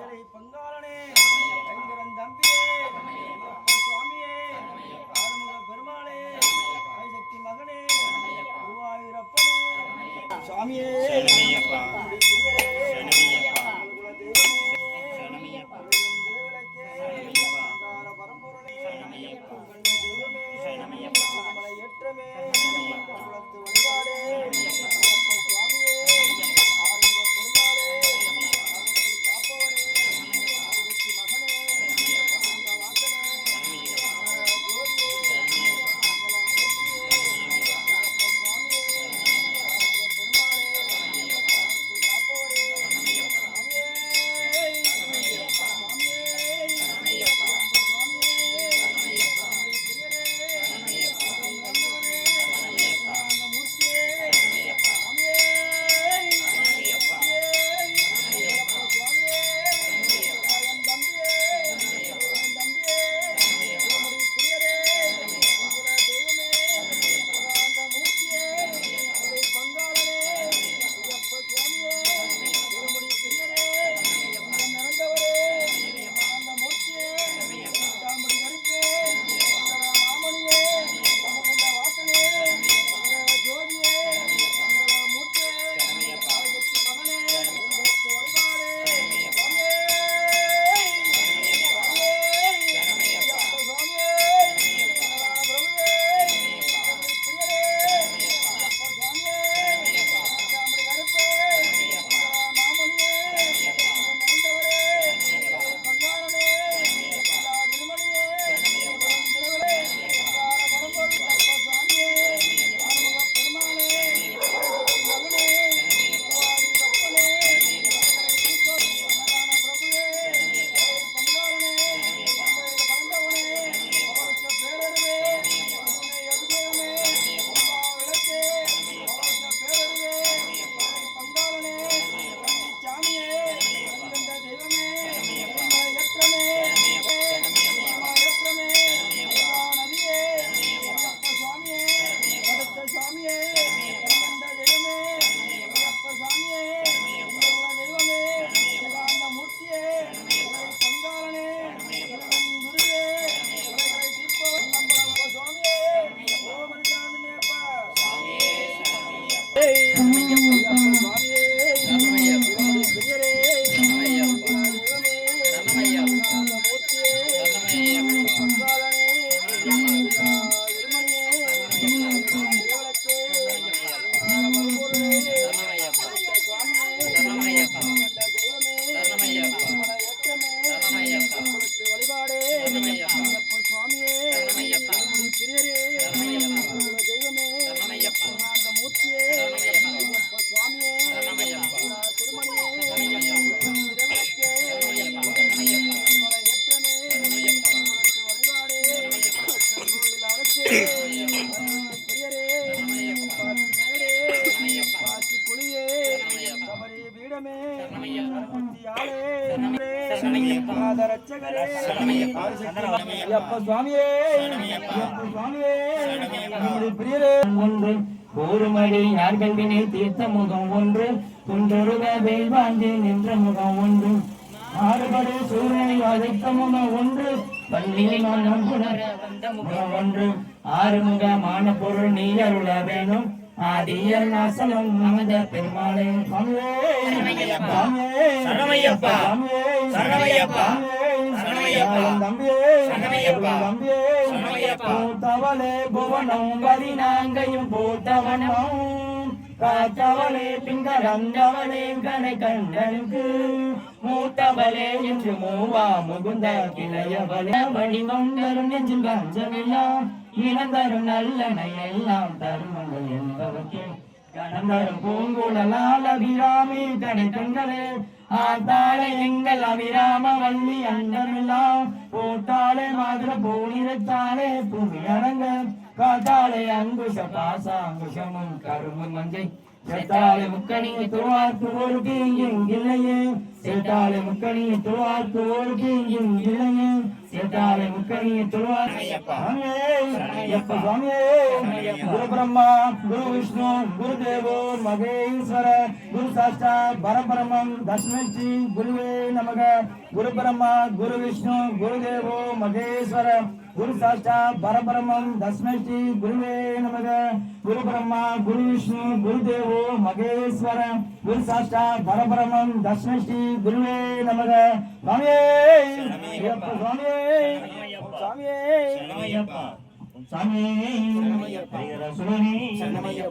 பங்காளனே கைங்கரன் தம்பியே சுவாமியே ஆறுமுக பெருமாளே சக்தி மகனே குருவாயூரப்பனே சுவாமியே பரம்பொருளே ஏற்றமே வழிபாடே கூறுமடி யாழ்கல்வினை தீர்த்த முகம் ஒன்று குன்றொருக வேல்வாஞ்சி நின்ற முகம் ஒன்று மாறுபடு சூரியனை வதைத்த முகம் ஒன்று பள்ளியை நான் நம்புணர வந்த முகம் ஒன்று ஆறுமுகமான பொருள் நீ அருள வேணும் ஆதியல் நாசனம் நமத பெருமாளே சரணமையப்பா சரணமையப்பா பூத்தவளே புவனம் பதினாங்கையும் பூத்தவனம் காத்தவளே பிங்கரந்தவளே கனை கண்டனுக்கு மூத்தவளே என்று மூவா முகுந்த கிளையவளே வடிவம் தரும் நெஞ்சில் வஞ்சமெல்லாம் இனந்தரும் நல்லனை எல்லாம் தருமங்கள் என்பவற்றை கணந்தரும் பூங்குழலால் அபிராமி கனை கண்களே ஆத்தாளே எங்கள் அபிராம வள்ளி அண்டமெல்லாம் போட்டாளே மாதிரி பூனிரத்தாளே புவி அடங்க காத்தாளே அங்குஷ பாசாங்குஷமும் கரும்பு மஞ்சை செத்தாளே முக்கணியை துருவார்க்கு ஒரு கீங்கும் இல்லையே செத்தாளே முக்கணியை துருவார்க்கு ஒரு கீங்கும் இல்லையே சேத்தாலை முக்கணியை தொழுவார் சுவாமியே ஐயப்ப சுவாமியே குரு பிரம்மா குரு விஷ்ணு குரு தேவோ மகேஸ்வர குரு சாட்சா பரபிரமம் தஸ்மை ஸ்ரீ குருவே நமக குரு பிரம்மா குரு விஷ்ணு குரு தேவோ மகேஸ்வர குரு சாட்சா பரபிரமம் தஸ்மை ஸ்ரீ குருவே நமக குரு பிரம்மா குரு விஷ்ணு குரு தேவோ மகேஸ்வர குரு சாட்சா பரபிரமம் தஸ்மை ஸ்ரீ குருவே நமக சுவாமியே ஐயப்ப சுவாமியே சுவாமியே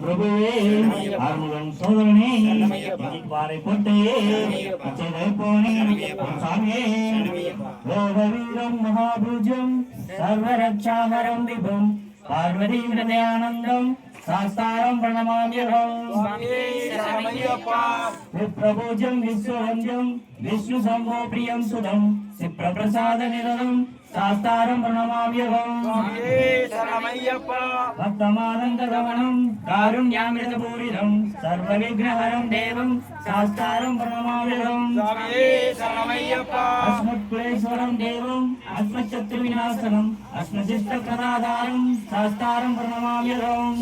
பிரபுவே ஆறுமுகன் சோதரனே பாறை போட்டையே போனே சாமியே லோகவீரம் மகாபூஜம் சர்வரட்சாமரம் விபம் பார்வதி ஹிருதயானந்தம் சாஸ்தாரம் பிரணமாம்யகம் விப்ரபூஜம் விஸ்வவந்தியம் விஷ்ணு சம்போ பிரியம் சுதம் சிப்ரபிரசாத நிரதம் சாஸ்தாரம் பிரணமாம்யகம் பக்தமானந்தகமனம் காருண்யாமிருதபூரிதம் சர்வ விக்னஹரம் தேவம் சாஸ்தாரம் பிரணமாம்யகம் அஸ்மத்குலேஸ்வரம் தேவம் அஸ்மச்சத்ருவிநாசனம் அஸ்மசிஷ்டபிரதாதாரம் சாஸ்தாரம் பிரணமாம்யகம்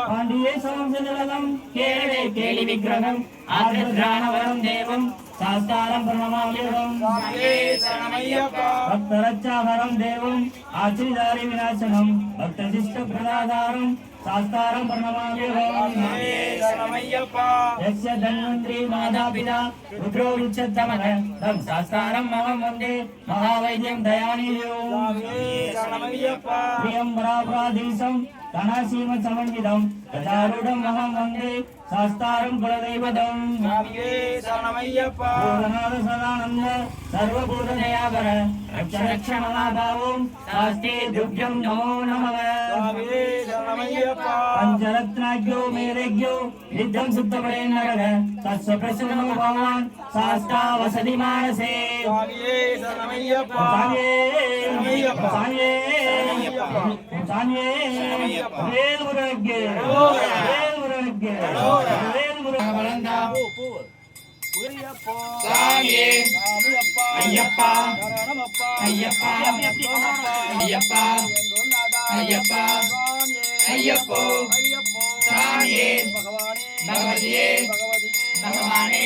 பாண்டியேஸ்வரம் சதுரதம் கேரளே கேலி விக்கிரகம் ஆத்ராணவரம் தேவம் சாஸ்தாரம் பிரணமாம்யகம் பக்தரட்சாவரம் தேவம் ஆச்சிரிதாரி விநாசனம் பக்தசிஷ்ட பிரதாதாரம் சாஸ்தாரம் பிரணமாம்யகம் யக்ஷ தன்வந்திரி மாதாபிதா ருத்ரோ ருச்சத்தமன தம் சாஸ்தாரம் மகம் வந்தே மகாவைத்யம் தயாநிதியோ பிரியம் பராபராதீசம் கணாசீம சமன்விதம் கஜாரூடம் மகம் வந்தே சாஸ்தாரம் குலதெய்வதம் பூதநாத சதானந்த சர்வபூததயாபர ரக்ஷ ரக்ஷ மகாபாவோம் சாஸ்தே துப்யம் நமோ நமः பஞ்சரத்னாக்யோ மேரேக்யோ வித்தம் சுத்தபடே நரக தஸ்வ பிரசன்னோ பகவான் சாஸ்தா வசதி மானசே சாமியே சாமியே சாமியே வேல்முருகனுக்கு வேல்முருகனுக்கு வேல்முருகன் சாமியே ஐயப்பா ஐயப்பா ஐயப்பா ஐயப்பா ஐயப்போ சாமியே பகவதியே பகவானே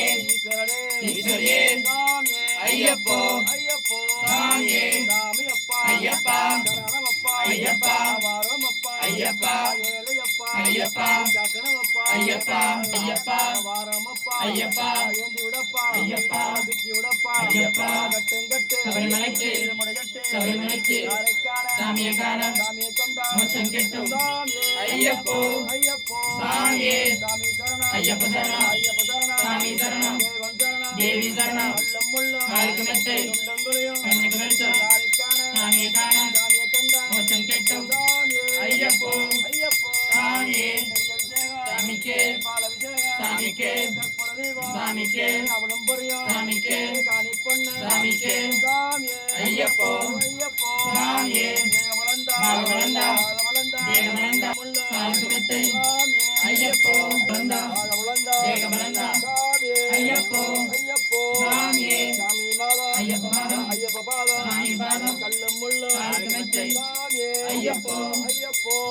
ஈஸ்வரியே ஐயப்போ சாமியே ஐயப்பா ஐயப்பா ஐயப்பா ஐயப்பா ஐயப்பா ஐயப்பா ஐயப்பா ஐயப்பா ஐயப்பா சபரிமலைக்கு சபரிமலைக்கு சாமியை காண மோட்சம் கிட்டும் ஐயப்போ சாமியே ஐயப்ப சரணம் சாமி சரணம் தேவி சரணம் காலுக்கு மெத்தை கண்ணுக்கு வெளிச்சம் சாமியை காண மோட்சம் கிட்டும் ஐயப்போ சாமியே சாமிக்கே சாமிக்கே சாமிக்கே சாமிக்கே சாமிக்கே ஐயப்போ சாமியே பாலவளந்தா தேகமளந்தா பாலசுமத்தை ஐயப்போ வளந்தா தேகமளந்தா ஐயப்போ சாமியே ஐயப்ப மாதம் சாமி பாதம் பாலசுமத்தை ஐயப்போ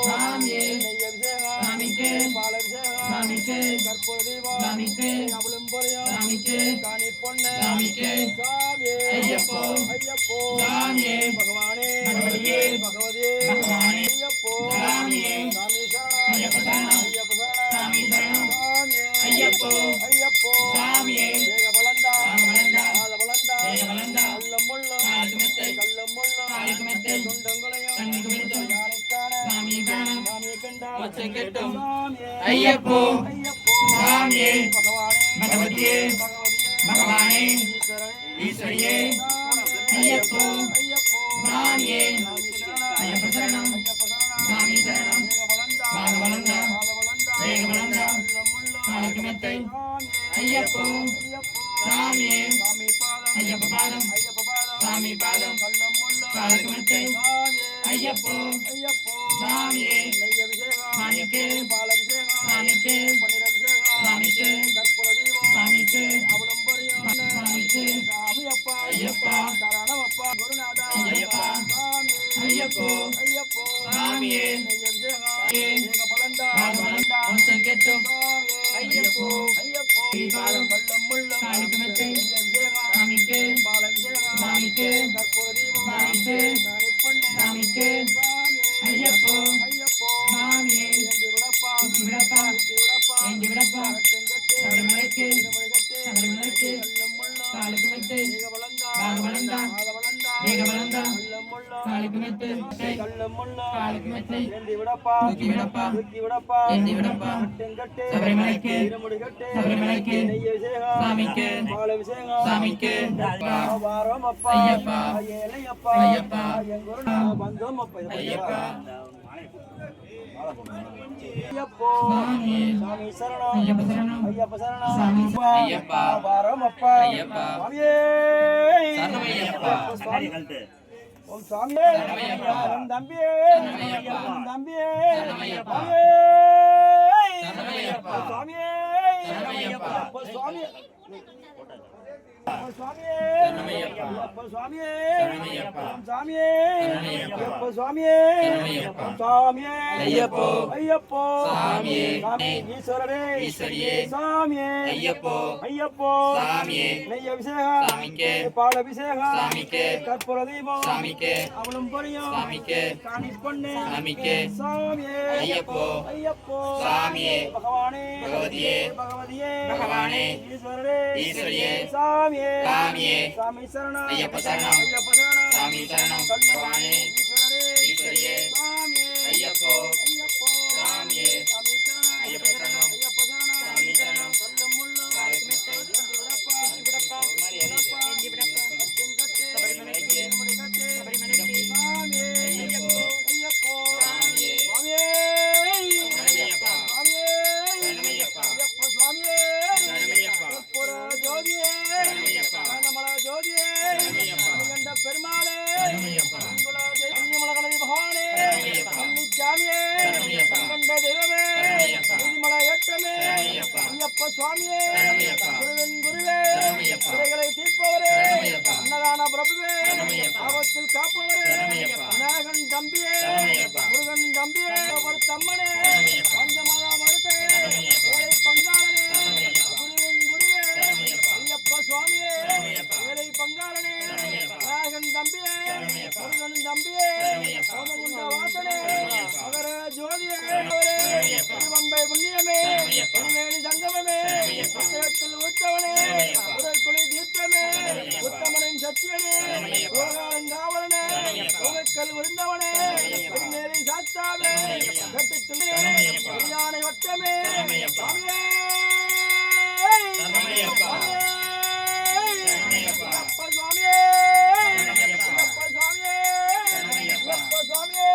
சாமியே சாமிக்கே சாமிக்கே சாமிக்கே சாமிக்கே சாமிக்கே ஐயப்போ சாமியே பகவதியே பகவானே சாமியே ஐயப்ப சரணம் சாமி சரணம் ஐயப்போ சாமியே பாலவளந்தா தேகவளந்தா காலுக்குமெத்தை காலுக்குமெத்தை கண்ணுக்கு வெளிச்சம் சாமியை காண மோட்சம் கிட்டும் ஐயப்போ சாமியே பகவதியே பகவானே ஈஸ்வரியே ஐயப்போ சாமியே ஐயப்ப சரணம் சாமி சரணம் பாலவளந்தா தேகவளந்தா காலுக்குமெத்தை ஐயப்போ சாமியே ஐயப்ப பாதம் சாமி பாதம் காலுக்குமெத்தை ஐயப்போ சாமியே சாமிக்கே சாமிக்கே சாமிக்கே சாமிக்கே சாமிக்கே ஐயப்பா சரணமப்பா குருநாதா ஐயப்பா சாமி ஐயப்போ ஐயப்போ சாமியே ஏக பலந்தா பலந்தா மோட்சம் கேட்டும் சாமியே ஐயப்போ ஐயப்போ ஸ்ரீபாதம் கள்ளம் முள்ளும் காலுக்கு மெத்தை சாமிக்கு பாலபிஷேகம் சாமிக்கு கற்பூர தீபம் சாமிக்கு காணிப்பொண்ணே சாமிக்கு சாமியே ஐயப்போ ஐயப்போ சாமியே ஏந்தி விடப்பா ஊசி விடப்பா ஊசி விடப்பா ஏந்தி விடப்பா கட்டெங்கட்டு சபரிமலைக்கு திருமலைகட்டு சபரிமலைக்கு கள்ளம் முள்ளும் காலுக்கு மெத்தை ஏக பலந்தா பாகவலந்தா ஆத பலந்தா வேக வளர்ந்தா கள்ளம் முள்ளும் காலுக்கு மெத்தை கள்ளம் முள்ளும் காலுக்கு மெத்தை ஏந்தி விடப்பா தூக்கி விடப்பா தூக்கி விடப்பா ஏந்தி விடப்பா கட்டெங்கட்டு சபரிமலைக்கு திருமுடிகட்டு சபரிமலைக்கு நெய்ய விசேகம் சாமிக்கு பாலபிஷேகம் சாமிக்கு வாரம் அப்பா ஐயப்பா ஏழையப்பா ஐயப்பா என் குருநா பந்தம் அப்பா ஐயப்பா ஐயப்போ சாமியே சாமி சரணம் ஐயப்ப சரணம் ஐயப்ப சரணம் சாமி ஐயப்பா வாரம் அப்பா ஐயப்பா சாமியே சரணமையப்பா சுவாமி ஓம் சாமியே என் தம்பியே என் தம்பியே சரணமையப்பா சரணமையப்பா சாமியே சரணமையப்பா சுவாமியே சுவாமியே சரணமையப்பா சுவாமியே சரணமையப்பா சாமியே சரணமையப்பா சுவாமியே சரணமையப்பா சாமியே ஐயப்போ ஐயப்போ சாமியே சாமி ஈஸ்வரரே ஈஸ்வரியே சாமியே ஐயப்போ ஐயப்போ சாமியே நெய்ய அபிஷேகம் சாமிக்கு பாலபிஷேகம் சாமிக்கு கற்பூர தீபம் சாமிக்கு அவளும் பொரியும் சாமிக்கு காணி பொண்ணு சாமிக்கு சாமியே ஐயப்போ ஐயப்போ சாமியே பகவானே பகவதியே பகவதியே பகவானே ஈஸ்வரரே ஈஸ்வரியே சாமியே சாமியே சாமி சரணம் ஐயப்ப சரணம் ஐயப்ப சரணம் சாமி சரணம் பகவானே ஈஸ்வரரே ஈஸ்வரியே சாமியே ஐயப்போ ஐயப்போ சாமியே சாமி சரணம் ஐயப்ப சரணம் ஐயப்ப சரணம் சாமி சரணம் கல்லும் முள்ளும் விடப்பா விடப்பா விடப்பா சபரிமலைக்கு சபரிமலைக்கு சாமியே ஐயப்போ ஐயப்போ சாமியே சாமியே சரணமையப்பா சாமியே சரணமையப்பா ஐயப்ப சுவாமியே சரணமையப்பா கற்பூர ஜோதியே சரணமையப்பா கனமல ஜோதியே சரணமையப்பா கண்ட பெருமாளே சரணமையப்பா கன்னிமலகணதி பகவானே சரணமையப்பா கன்னிச்சாமியே சரணமையப்பா கண்ட தெய்வமே சரணமையப்பா நீதிமல ஏற்றமே சரணமையப்பா ஐயப்ப சுவாமியே சரணமையப்பா குருவின் குருவே சரணமையப்பா குறைகளை தீர்ப்பவரே சரணமையப்பா அன்னதான பிரபுவே சரணமையப்பா ஆபத்தில் காப்பவரே சரணமையப்பா விநாயகன் தம்பியே சரணமையப்பா முருகன் தம்பியே ஒரு தம்மனே சரணமையப்பா பஞ்சமதா மறுக்கே சரணமையப்பா ஏழை பங்காளனே சரணமையப்பா குருவின் குருவே சரணமையப்பா ஐயப்ப சுவாமியே சரணமையப்பா ஏழை பங்காளனே சரணமையப்பா விநாயகன் தம்பியே சரணமையப்பா முருகன் தம்பியே சரணமையப்பா சோமகுண்ட வாசனே சரணமையப்பா மகர ஜோதியே சரணமையப்பா திருவம்பை புண்ணியமே சரணமையப்பா திருவேணி சங்கமமே சரணமையப்பா புத்தகத்தில் உத்தவனே சரணமையப்பா உரைக்குலை தீர்த்தமே சரணமையப்பா உத்தமனின் சத்தியனே சரணமையப்பா யோகாலங்காவலனே சரணமையப்பா உமைக்கல் விருந்தவனே சரணமையப்பா திருநேரி சாஸ்தாவே சரணமையப்பா கட்டுத்துணே சரணமையப்பா யானை வட்டமே சரணமையப்பா சாமியே சரணமையப்பா சரணமையப்பா அப்பா சுவாமியே சரணமையப்பா அப்பா சுவாமியே சரணமையப்பா அப்பா சுவாமியே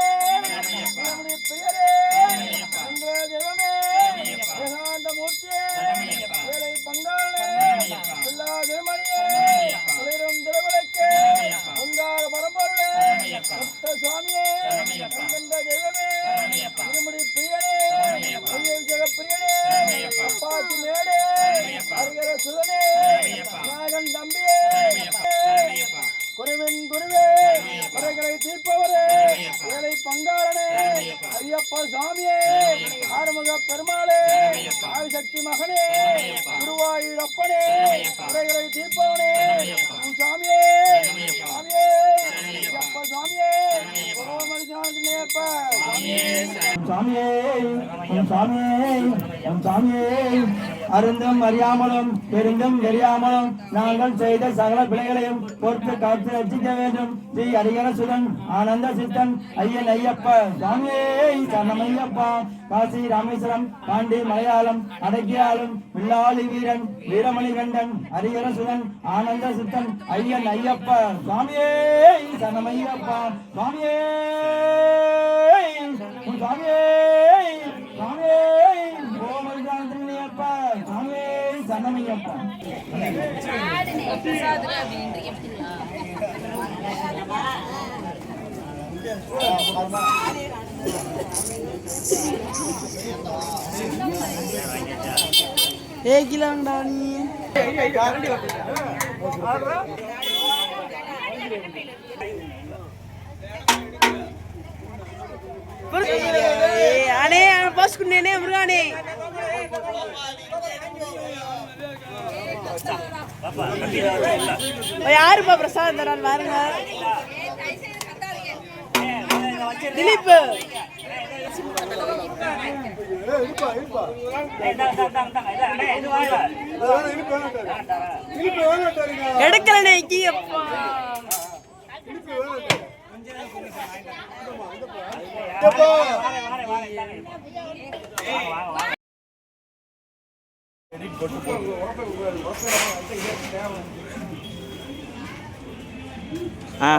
சரணமையப்பா நம்முடைய பெயரே சரணமையப்பா என்ற தெய்வமே சரணமையப்பா ஏகாந்த மூர்த்தியே சரணமையப்பா ஏழை பங்காளனே சரணமையப்பா எல்லா திருமணியே சரணமையப்பா குளிரும் திருவிளக்கே சரணமையப்பா பொங்கார பரம்பொருளே சரணமையப்பா பக்த சுவாமியே சரணமையப்பா கண்ட தெய்வமே சரணமையப்பா திருமுடி பிரியனே சரணமையப்பா ஐயவிஜக பிரியனே சரணமையப்பா அப்பாச்சி மேடே சரணமையப்பா அருகர சுதனே சரணமையப்பா நாகன் தம்பியே சரணமையப்பா சரணமையப்பா குருவின் குருவே சரணமையப்பா குறைகளை தீர்ப்பவரே சரணமையப்பா ஏழை பங்காளனே சரணமையப்பா ஐயப்ப சாமியே சரணமையப்பா ஆறுமுக பெருமாளே சரணமையப்பா ஆதிசக்தி மகனே சரணமையப்பா குருவாயூரப்பனே சரணமையப்பா குறைகளை தீர்ப்பவனே சரணமையப்பா உன் சாமியே சரணமையப்பா சாமியே சரணமையப்பா ஐயப்ப சாமியே சரணமையப்பா ஓம் மரிசானத்தினேப்பா சாமியே சரணம் சாமியே எம் சாமியே எம் சாமியே அருந்தும் அறியாமலும் தெரிந்தும் தெரியாமலும் நாங்கள் செய்த சகல பிழைகளையும் பொறுத்து காத்து ரட்சிக்க வேண்டும் ஸ்ரீ ஹரிஹர சுதன் ஆனந்த சித்தன் ஐயன் ஐயப்ப சாமியே சரணமையப்பா காசி ராமேஸ்வரம் பாண்டி மலையாளம் அடக்கியாலும் வில்லாளி வீரன் வீரமணிகண்டன் ஹரிஹர சுதன் ஆனந்த சித்தன் ஐயன் ஐயப்ப சாமியே சரணமையப்பா சாமியே சாமியே சாமியே ஓமரிதாந்திரனியப்பா சாமியே சரணமையப்பா అనే పోసుకునేనే మురుగానే யாருப்பா பிரசாத் தரான் பாருங்க திலீப் எடுக்கலனே அப்பா ஆ